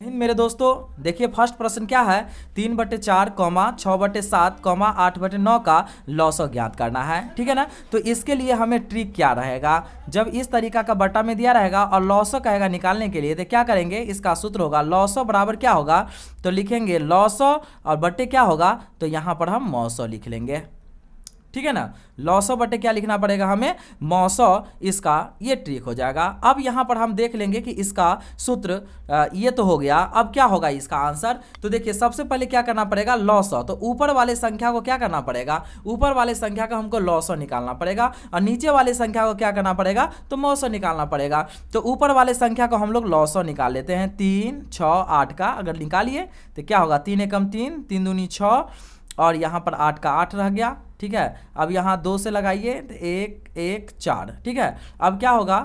मेरे दोस्तों देखिए फर्स्ट प्रश्न क्या है, 3/4, 6/7, 8/9 का लॉसो ज्ञात करना है। ठीक है ना। तो इसके लिए हमें ट्रिक क्या रहेगा, जब इस तरीका का बट्टा में दिया रहेगा और लॉसो कहेगा निकालने के लिए, तो क्या करेंगे, इसका सूत्र होगा लॉसो बराबर क्या होगा, तो लिखेंगे लॉसो और बट्टे क्या होगा, तो यहाँ पर हम मौसो लिख लेंगे। ठीक है ना। लॉसो बटे क्या लिखना पड़ेगा हमें, मौसो, इसका ये ट्रिक हो जाएगा। अब यहाँ पर हम देख लेंगे कि इसका सूत्र ये तो हो गया। अब क्या होगा इसका आंसर, तो देखिए सबसे पहले क्या करना पड़ेगा, लॉसो, तो ऊपर वाले संख्या को क्या करना पड़ेगा, ऊपर वाले संख्या का हमको लॉसो निकालना पड़ेगा और नीचे वाले संख्या को क्या करना पड़ेगा, तो मौसो निकालना पड़ेगा। तो ऊपर वाले संख्या को हम लोग लॉसो निकाल लेते हैं, 3, 6, 8 का अगर निकालिए तो क्या होगा, 3 एकम 3, 3 दूनी 6 और यहाँ पर 8 का 8 रह गया। ठीक है। अब यहाँ 2 से लगाइए तो 1, 1, 4। ठीक है। अब क्या होगा,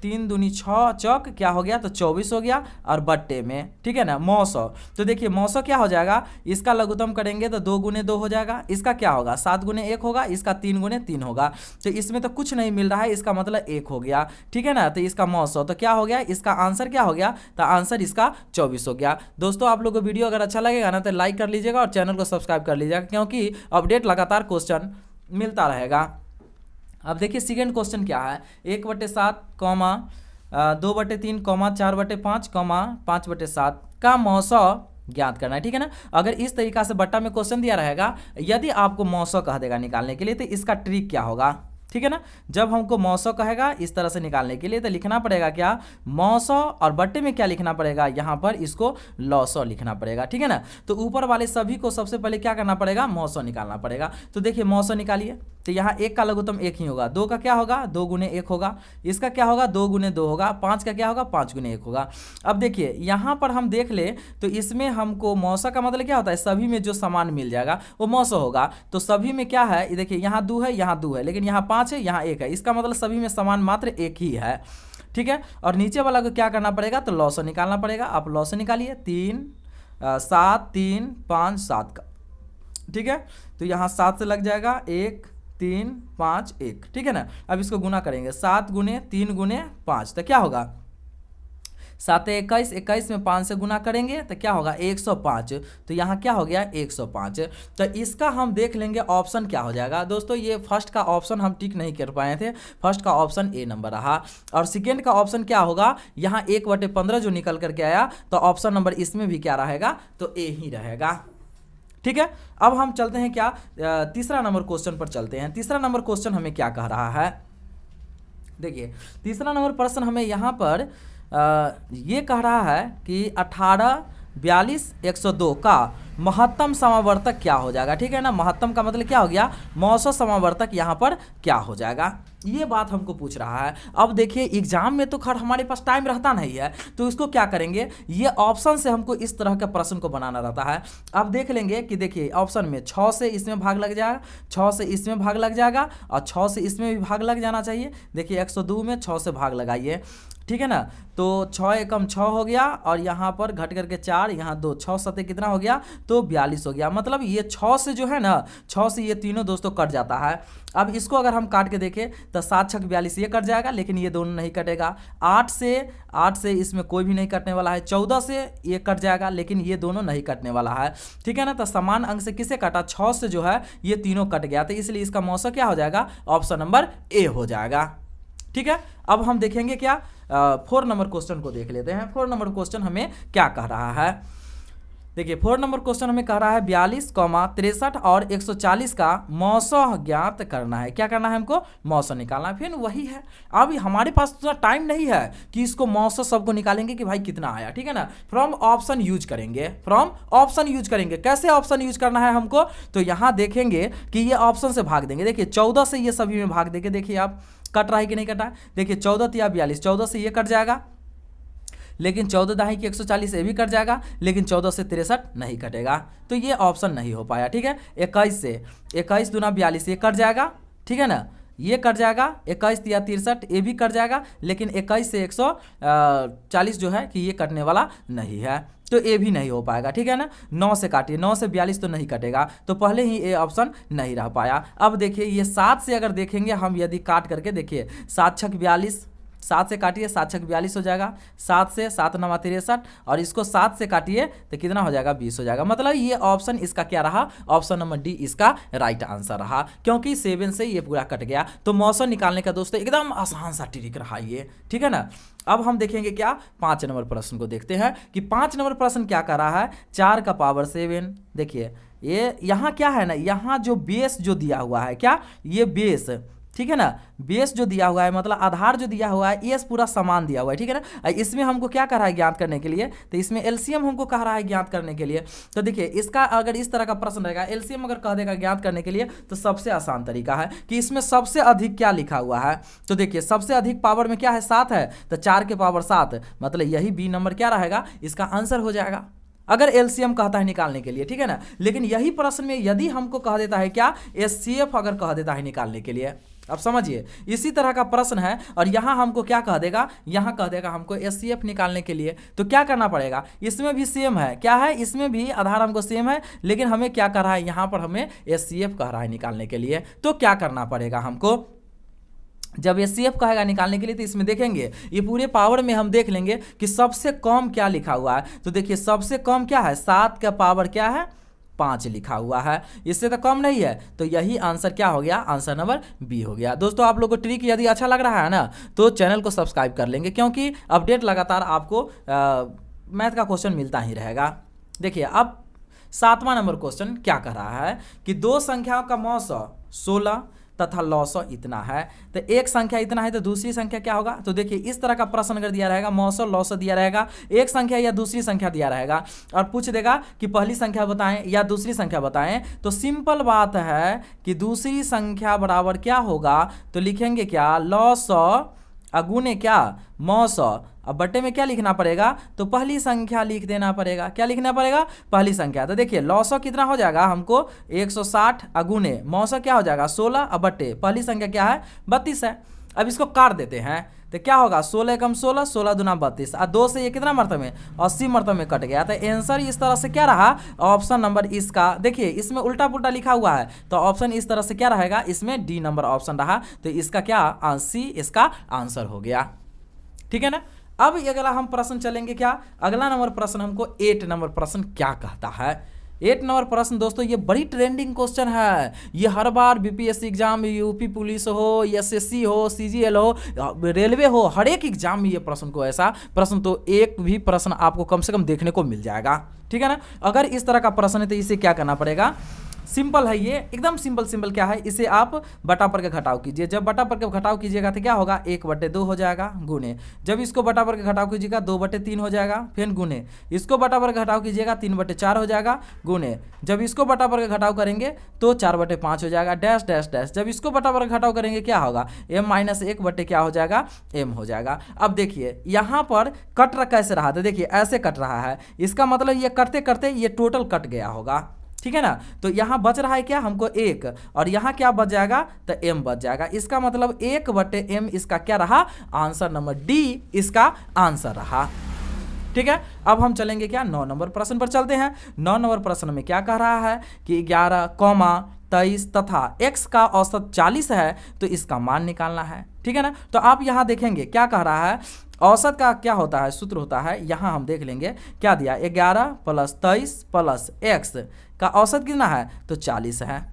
3 दूनी 6 चौक क्या हो गया, तो 24 हो गया और बट्टे में, ठीक है ना, मौसो। तो देखिए मौसो क्या हो जाएगा, इसका लघुत्तम करेंगे तो 2 गुने 2 हो जाएगा, इसका क्या होगा 7 गुने 1 होगा, इसका 3 गुने 3 होगा। तो इसमें तो कुछ नहीं मिल रहा है, इसका मतलब 1 हो गया। ठीक है ना। तो इसका मौसो तो क्या हो गया, इसका आंसर क्या हो गया, तो आंसर इसका 24 हो गया। दोस्तों आप लोग को वीडियो अगर अच्छा लगेगा ना तो लाइक कर लीजिएगा और चैनल को सब्सक्राइब कर लीजिएगा, क्योंकि अपडेट लगातार क्वेश्चन मिलता रहेगा। अब देखिए सेकेंड क्वेश्चन क्या है, 1/7, 2/3, 4/5, 5/7 का मौसो ज्ञात करना है। ठीक है ना। अगर इस तरीका से बट्टा में क्वेश्चन दिया रहेगा, यदि आपको मौसो कह देगा निकालने के लिए, तो इसका ट्रिक क्या होगा, ठीक है ना। जब हमको मौसो कहेगा इस तरह से निकालने के लिए, तो लिखना पड़ेगा क्या, मौसो और बट्टे में क्या लिखना पड़ेगा, यहाँ पर इसको लॉसो लिखना पड़ेगा। ठीक है ना। तो ऊपर वाले सभी को सबसे पहले क्या करना पड़ेगा, मौसो निकालना पड़ेगा। तो देखिए मौसो निकालिए, तो यहाँ 1 का लघुत्तम 1 ही होगा, 2 का क्या होगा, 2 गुने 1 होगा, इसका क्या होगा, 2 गुने 2 होगा, 5 का क्या होगा, 5 गुने 1 होगा। अब देखिए यहाँ पर हम देख ले तो इसमें हमको मौसो का मतलब क्या होता है, सभी में जो सामान मिल जाएगा वो मौसो होगा। तो सभी में क्या है, देखिए यहाँ 2 है, यहाँ 2 है, लेकिन यहाँ 5 है, यहाँ 1 है, इसका मतलब सभी में सामान मात्र 1 ही है। ठीक है। और नीचे वाला को क्या करना पड़ेगा, तो लॉसो निकालना पड़ेगा। आप लॉसो निकालिए, 3, 7, 3, 5, 7 का। ठीक है। तो यहाँ 7 से लग जाएगा, 1, 3, 5, 1। ठीक है ना। अब इसको गुना करेंगे, 7 गुने 3 गुने 5, तो क्या होगा, 7 21, 21 में 5 से गुना करेंगे तो क्या होगा, 105। तो यहाँ क्या हो गया, 105। तो इसका हम देख लेंगे ऑप्शन क्या हो जाएगा। दोस्तों ये फर्स्ट का ऑप्शन हम टिक नहीं कर पाए थे, फर्स्ट का ऑप्शन ए नंबर रहा। और सेकेंड का ऑप्शन क्या होगा, यहाँ 1/15 जो निकल करके आया, तो ऑप्शन नंबर इसमें भी क्या रहेगा, तो ए ही रहेगा। ठीक है। अब हम चलते हैं क्या, तीसरा नंबर क्वेश्चन पर चलते हैं। तीसरा नंबर क्वेश्चन हमें क्या कह रहा है, देखिए तीसरा नंबर प्रश्न हमें यहाँ पर ये कह रहा है कि 18, 42, 102 का महत्तम समावर्तक क्या हो जाएगा। ठीक है ना। महत्तम का मतलब क्या हो गया, मौसो समावर्तक यहाँ पर क्या हो जाएगा, ये बात हमको पूछ रहा है। अब देखिए एग्जाम में तो खैर हमारे पास टाइम रहता नहीं है, तो इसको क्या करेंगे, ये ऑप्शन से हमको इस तरह के प्रश्न को बनाना रहता है। अब देख लेंगे कि देखिए ऑप्शन में 6 से इसमें भाग लग जाएगा, 6 से इसमें भाग लग जाएगा और 6 से इसमें भी भाग लग जाना चाहिए। देखिए 102 में 6 से भाग लगाइए। ठीक है ना। तो 6 एकम 6 हो गया और यहाँ पर घट करके 4, यहाँ 2, 6 सते कितना हो गया, तो 42 हो गया। मतलब ये 6 से जो है ना, 6 से ये तीनों दोस्तों कट जाता है। अब इसको अगर हम काट के देखें तो 7 छक 42 ये कट जाएगा, लेकिन ये दोनों नहीं कटेगा। 8 से इसमें कोई भी नहीं कटने वाला है। 14 से ये कट जाएगा, लेकिन ये दोनों नहीं कटने वाला है। ठीक है ना। तो समान अंक से किसे काटा, 6 से जो है ये तीनों कट गया, तो इसलिए इसका मौसम क्या हो जाएगा, ऑप्शन नंबर ए हो जाएगा। ठीक है। अब हम देखेंगे क्या, 4 नंबर क्वेश्चन को देख लेते हैं। 4 नंबर क्वेश्चन हमें क्या कह रहा है, देखिए 4 नंबर क्वेश्चन हमें कह रहा है 42, 63 और 140 का मौसो ज्ञात करना है। क्या करना है हमको, मौसो निकालना है। फिर वही है, अब हमारे पास तो टाइम नहीं है कि इसको मौसो सबको निकालेंगे कि भाई कितना आया। ठीक है ना। फ्रॉम ऑप्शन यूज करेंगे, फ्रॉम ऑप्शन यूज करेंगे। कैसे ऑप्शन यूज करना है हमको, तो यहाँ देखेंगे कि ये ऑप्शन से भाग देंगे। देखिए 14 से ये सभी में भाग देंगे, देखिए आप कट रहा है कि नहीं कटा। देखिए 14 या 42, 14 से ये कट जाएगा, लेकिन 14 दाही की 140 ये भी कट जाएगा, लेकिन 14 से 63 नहीं कटेगा, तो ये ऑप्शन नहीं हो पाया। ठीक है। 21 से 21 दूना 42 ये कट जाएगा। ठीक है ना। ये कट जाएगा, 21 या 63 ये भी कट जाएगा, लेकिन 21 से 140 जो है कि ये कटने वाला नहीं है, तो ये भी नहीं हो पाएगा। ठीक है ना। 9 से काटिए, 9 से 42 तो नहीं कटेगा, तो पहले ही ये ऑप्शन नहीं रह पाया। अब देखिए ये 7 से अगर देखेंगे हम, यदि काट करके देखिए 7 छक 42, 7 से काटिए, 7 छक 42 हो जाएगा, 7 से 7 9 63, और इसको 7 से काटिए तो कितना हो जाएगा, 20 हो जाएगा। मतलब ये ऑप्शन इसका क्या रहा, ऑप्शन नंबर डी इसका राइट आंसर रहा, क्योंकि 7 से ये पूरा कट गया। तो मौसम निकालने का दोस्तों एकदम आसान सा ट्रिक रहा ये, ठीक है ना। अब हम देखेंगे क्या, 5 नंबर प्रश्न को देखते हैं कि 5 नंबर प्रश्न क्या कर रहा है, 4 का पावर 7। देखिए ये यहाँ क्या है ना, यहाँ जो बेस जो दिया हुआ है, क्या ये बेस, ठीक है ना, बेस जो दिया हुआ है मतलब आधार जो दिया हुआ है, ये पूरा समान दिया हुआ है, ठीक है ना। इसमें हमको क्या कर रहा है ज्ञात करने के लिए, तो इसमें एलसीएम हमको कह रहा है ज्ञात करने के लिए। तो देखिए इसका अगर इस तरह का प्रश्न रहेगा, एलसीएम अगर कह देगा ज्ञात करने के लिए, तो सबसे आसान तरीका है कि इसमें सबसे अधिक क्या लिखा हुआ है। तो देखिए सबसे अधिक पावर में क्या है, 7 है, तो 4 के पावर 7, मतलब यही बी नंबर क्या रहेगा, इसका आंसर हो जाएगा अगर एलसीएम कहता है निकालने के लिए, ठीक है ना। लेकिन यही प्रश्न में यदि हमको कह देता है क्या, एचसीएफ अगर कह देता है निकालने के लिए, अब समझिए इसी तरह का प्रश्न है, और यहाँ हमको क्या कह देगा, यहाँ कह देगा हमको एचसीएफ निकालने के लिए, तो क्या करना पड़ेगा, इसमें भी सेम है, क्या है, इसमें भी आधार हमको सेम है, लेकिन हमें क्या कर रहा है, यहाँ पर हमें एचसीएफ कह रहा है निकालने के लिए। तो क्या करना पड़ेगा हमको, जब एचसीएफ कहेगा निकालने के लिए, तो इसमें देखेंगे ये पूरे पावर में हम देख लेंगे कि सबसे कम क्या लिखा हुआ है। तो देखिए सबसे कम क्या है, 7 का पावर क्या है, 5 लिखा हुआ है, इससे तो कम नहीं है, तो यही आंसर क्या हो गया, आंसर नंबर बी हो गया। दोस्तों आप लोग को ट्रिक यदि अच्छा लग रहा है ना, तो चैनल को सब्सक्राइब कर लेंगे, क्योंकि अपडेट लगातार आपको मैथ का क्वेश्चन मिलता ही रहेगा। देखिए अब 7वां नंबर क्वेश्चन क्या कह रहा है कि दो संख्याओं का मौसा 16 तथा लौसौ इतना है, तो एक संख्या इतना है तो दूसरी संख्या क्या होगा। तो देखिए इस तरह का प्रश्न अगर दिया रहेगा, मौसौ लौसौ दिया रहेगा, एक संख्या या दूसरी संख्या दिया रहेगा, और पूछ देगा कि पहली संख्या बताएं या दूसरी संख्या बताएं, तो सिंपल बात है कि दूसरी संख्या बराबर क्या होगा, तो लिखेंगे क्या, लौसौ अगुने क्या, मौसौ, अब बट्टे में क्या लिखना पड़ेगा, तो पहली संख्या लिख देना पड़ेगा। क्या लिखना पड़ेगा, पहली संख्या। तो देखिए लौसौ कितना हो जाएगा हमको, 160 अगुने मौसौ क्या हो जाएगा 16, अब बट्टे पहली संख्या क्या है 32 है। अब इसको काट देते हैं तो क्या होगा, 16 एकम 16, 16 दूना 32, और 2 से ये कितना मरतबे में 80 मरतबे में कट गया। तो आंसर इस तरह से क्या रहा, ऑप्शन नंबर इसका, देखिए इसमें उल्टा पुल्टा लिखा हुआ है, तो ऑप्शन इस तरह से क्या रहेगा, इसमें डी नंबर ऑप्शन रहा, तो इसका क्या सी इसका आंसर हो गया, ठीक है ना। अब अगला हम प्रश्न चलेंगे क्या, अगला नंबर प्रश्न हमको 8 नंबर प्रश्न क्या कहता है। 8 नंबर प्रश्न दोस्तों ये बड़ी ट्रेंडिंग क्वेश्चन है, ये हर बार बीपीएससी एग्जाम, यूपी पुलिस हो, एसएससी हो, सीजीएल हो, रेलवे हो, हर एक एग्जाम में ये प्रश्न को, ऐसा प्रश्न तो एक भी प्रश्न आपको कम से कम देखने को मिल जाएगा, ठीक है ना। अगर इस तरह का प्रश्न है तो इसे क्या करना पड़ेगा, सिंपल है ये, एकदम सिंपल क्या है, इसे आप बटा पर के घटाव कीजिए। जब बटा पर के घटाव कीजिएगा तो क्या होगा, 1/2 हो जाएगा, गुने। जब इसको बटा पर के घटाव कीजिएगा 2/3 हो जाएगा, फिर गुने। इसको बटा पर के घटाव कीजिएगा 3/4 हो जाएगा, गुने। जब इसको बटा पर के घटाव करेंगे तो 4/5 हो जाएगा, डैश डैश डैश। जब इसको बटा पर के घटाव करेंगे क्या होगा, m-1 क्या हो जाएगा, m हो जाएगा। अब देखिए यहाँ पर कट कैसे रहा था, देखिए ऐसे कट रहा है, इसका मतलब ये करते करते ये टोटल कट गया होगा, ठीक है ना। तो यहाँ बच रहा है क्या हमको 1, और यहाँ क्या बच जाएगा, तो m बच जाएगा। इसका मतलब 1/m इसका क्या रहा, आंसर नंबर डी इसका आंसर रहा, ठीक है। अब हम चलेंगे क्या, 9 नंबर प्रश्न पर चलते हैं। 9 नंबर प्रश्न में क्या कह रहा है कि 11, 23 तथा x का औसत 40 है, तो इसका मान निकालना है, ठीक है ना। तो आप यहाँ देखेंगे क्या कह रहा है, औसत का क्या होता है, सूत्र होता है, यहाँ हम देख लेंगे क्या दिया, 11 + 23 + x का औसत कितना है, तो 40 है,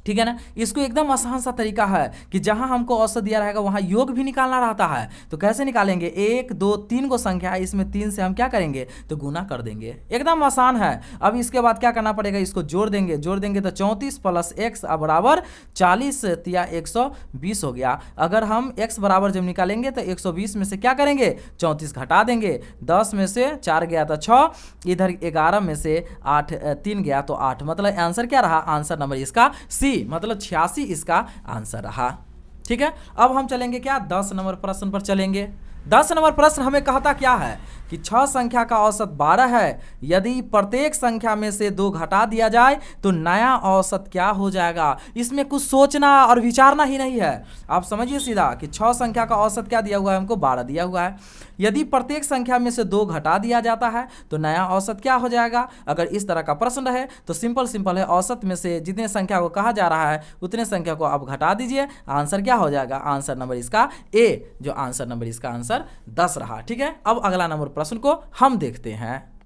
ठीक है ना। इसको एकदम आसान सा तरीका है कि जहां हमको औसत दिया रहेगा वहां योग भी निकालना रहता है। तो कैसे निकालेंगे, 1, 2, 3 को संख्या है, इसमें 3 से हम क्या करेंगे, तो गुना कर देंगे, एकदम आसान है। अब इसके बाद क्या करना पड़ेगा, इसको जोड़ देंगे तो 34 + x बराबर 40 या 120 हो गया। अगर हम x बराबर जब निकालेंगे तो 120 में से क्या करेंगे, 34 घटा देंगे, 10 में से 4 गया तो 6, इधर 11 में से 3 गया तो 8, मतलब आंसर क्या रहा, आंसर नंबर इसका सी, मतलब 86 इसका आंसर रहा, ठीक है। अब हम चलेंगे क्या, 10 नंबर प्रश्न पर चलेंगे। 10 नंबर प्रश्न हमें कहता क्या है कि 6 संख्या का औसत 12 है, यदि प्रत्येक संख्या में से 2 घटा दिया जाए तो नया औसत क्या हो जाएगा। इसमें कुछ सोचना और विचारना ही नहीं है, आप समझिए सीधा कि 6 संख्या का औसत क्या दिया हुआ है, हमको 12 दिया हुआ है। यदि प्रत्येक संख्या में से 2 घटा दिया जाता है तो नया औसत क्या हो जाएगा। अगर इस तरह का प्रश्न रहे तो सिंपल है, औसत में से जितने संख्या को कहा जा रहा है उतने संख्या को आप घटा दीजिए, आंसर क्या हो जाएगा, आंसर नंबर इसका ए, जो आंसर नंबर इसका आंसर 10 रहा। ठीक है, अब अगला नंबर प्रश्न को हम देखते हैं।